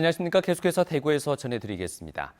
안녕하십니까. 계속해서 대구에서 전해드리겠습니다.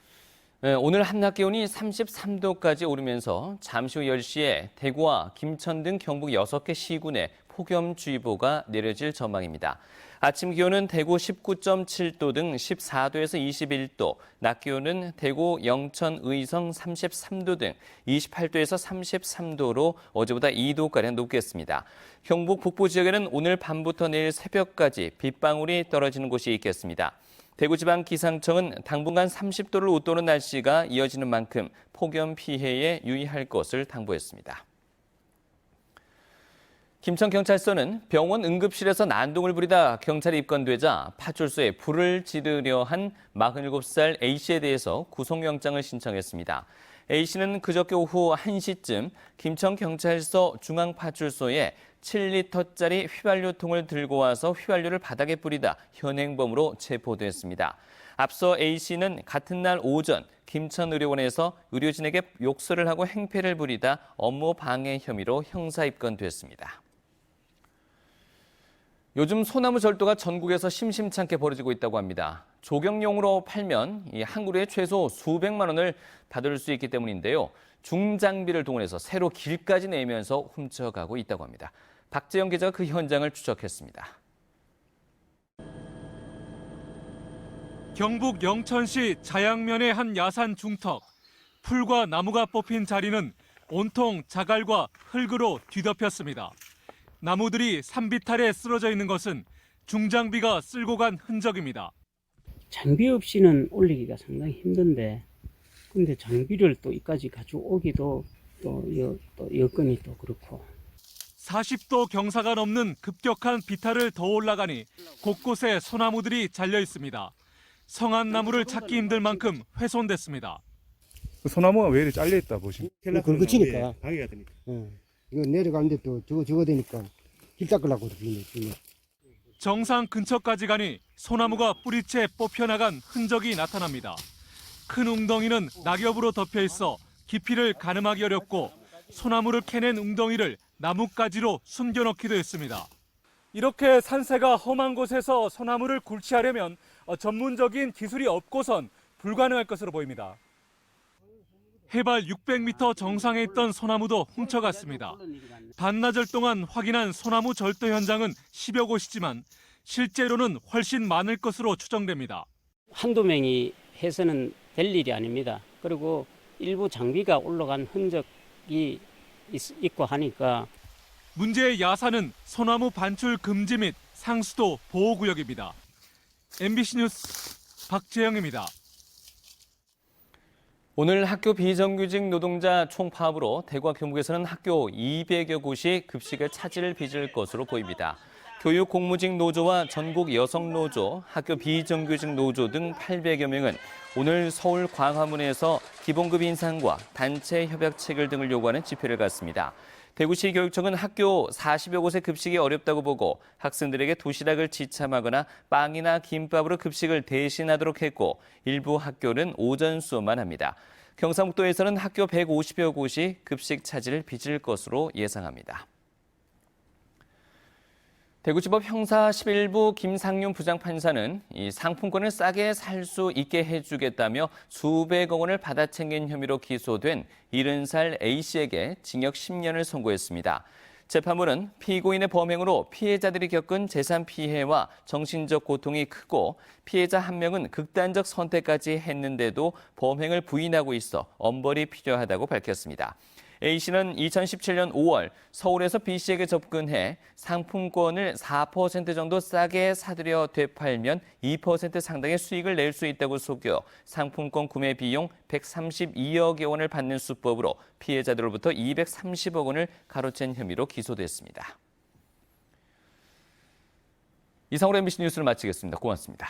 오늘 한낮 기온이 33도까지 오르면서 잠시 후 10시에 대구와 김천 등 경북 6개 시군에 폭염주의보가 내려질 전망입니다. 아침 기온은 대구 19.7도 등 14도에서 21도, 낮 기온은 대구, 영천, 의성 33도 등 28도에서 33도로 어제보다 2도가량 높겠습니다. 경북 북부 지역에는 오늘 밤부터 내일 새벽까지 빗방울이 떨어지는 곳이 있겠습니다. 대구지방기상청은 당분간 30도를 웃도는 날씨가 이어지는 만큼 폭염 피해에 유의할 것을 당부했습니다. 김천경찰서는 병원 응급실에서 난동을 부리다 경찰이 입건되자 파출소에 불을 지르려 한 47살 A씨에 대해서 구속영장을 신청했습니다. A씨는 그저께 오후 1시쯤 김천경찰서 중앙파출소에 7리터짜리 휘발유통을 들고 와서 휘발유를 바닥에 뿌리다 현행범으로 체포됐습니다. 앞서 A씨는 같은 날 오전 김천의료원에서 의료진에게 욕설을 하고 행패를 부리다 업무 방해 혐의로 형사 입건됐습니다. 요즘 소나무 절도가 전국에서 심심찮게 벌어지고 있다고 합니다. 조경용으로 팔면 한 그루에 최소 수백만 원을 받을 수 있기 때문인데요. 중장비를 동원해서 새로 길까지 내면서 훔쳐가고 있다고 합니다. 박재영 기자가 그 현장을 추적했습니다. 경북 영천시 자양면의 한 야산 중턱. 풀과 나무가 뽑힌 자리는 온통 자갈과 흙으로 뒤덮였습니다. 나무들이 산비탈에 쓰러져 있는 것은 중장비가 쓸고 간 흔적입니다. 장비 없이는 올리기가 상당히 힘든데, 근데 장비를 또 이까지 가져오기도 또 여건이 또 그렇고. 40도 경사가 넘는 급격한 비탈을 더 올라가니 곳곳에 소나무들이 잘려 있습니다. 성한 나무를 찾기 힘들 만큼 훼손됐습니다. 그 소나무가 왜 이렇게 잘려 있다 보시면? 긁으니까 방해가 되니까. 이거 내려가는데 또 저거 되니까 길 닦으려고 그러네. 정상 근처까지 가니 소나무가 뿌리채 뽑혀나간 흔적이 나타납니다. 큰 웅덩이는 낙엽으로 덮여 있어 깊이를 가늠하기 어렵고 소나무를 캐낸 웅덩이를 나뭇가지로 숨겨놓기도 했습니다. 이렇게 산세가 험한 곳에서 소나무를 굴치하려면 전문적인 기술이 없고선 불가능할 것으로 보입니다. 해발 600m 정상에 있던 소나무도 훔쳐갔습니다. 반나절 동안 확인한 소나무 절도 현장은 10여 곳이지만 실제로는 훨씬 많을 것으로 추정됩니다. 한두 명이 해서는 될 일이 아닙니다. 그리고 일부 장비가 올라간 흔적이 있고 하니까. 문제의 야산은 소나무 반출 금지 및 상수도 보호구역입니다. MBC 뉴스 박재영입니다. 오늘 학교 비정규직 노동자 총파업으로 대구와 경북에서는 학교 200여 곳이 급식을 차질 빚을 것으로 보입니다. 교육공무직 노조와 전국 여성노조, 학교 비정규직 노조 등 800여 명은 오늘 서울 광화문에서 기본급 인상과 단체 협약 체결 등을 요구하는 집회를 갖습니다. 대구시 교육청은 학교 40여 곳의 급식이 어렵다고 보고 학생들에게 도시락을 지참하거나 빵이나 김밥으로 급식을 대신하도록 했고 일부 학교는 오전 수업만 합니다. 경상북도에서는 학교 150여 곳이 급식 차질을 빚을 것으로 예상합니다. 대구지법 형사 11부 김상윤 부장판사는 이 상품권을 싸게 살 수 있게 해주겠다며 수백억 원을 받아 챙긴 혐의로 기소된 70살 A씨에게 징역 10년을 선고했습니다. 재판부는 피고인의 범행으로 피해자들이 겪은 재산 피해와 정신적 고통이 크고 피해자 한 명은 극단적 선택까지 했는데도 범행을 부인하고 있어 엄벌이 필요하다고 밝혔습니다. A씨는 2017년 5월 서울에서 B씨에게 접근해 상품권을 4% 정도 싸게 사들여 되팔면 2% 상당의 수익을 낼 수 있다고 속여 상품권 구매 비용 132억여 원을 받는 수법으로 피해자들로부터 230억 원을 가로챈 혐의로 기소됐습니다. 이상으로 MBC 뉴스를 마치겠습니다. 고맙습니다.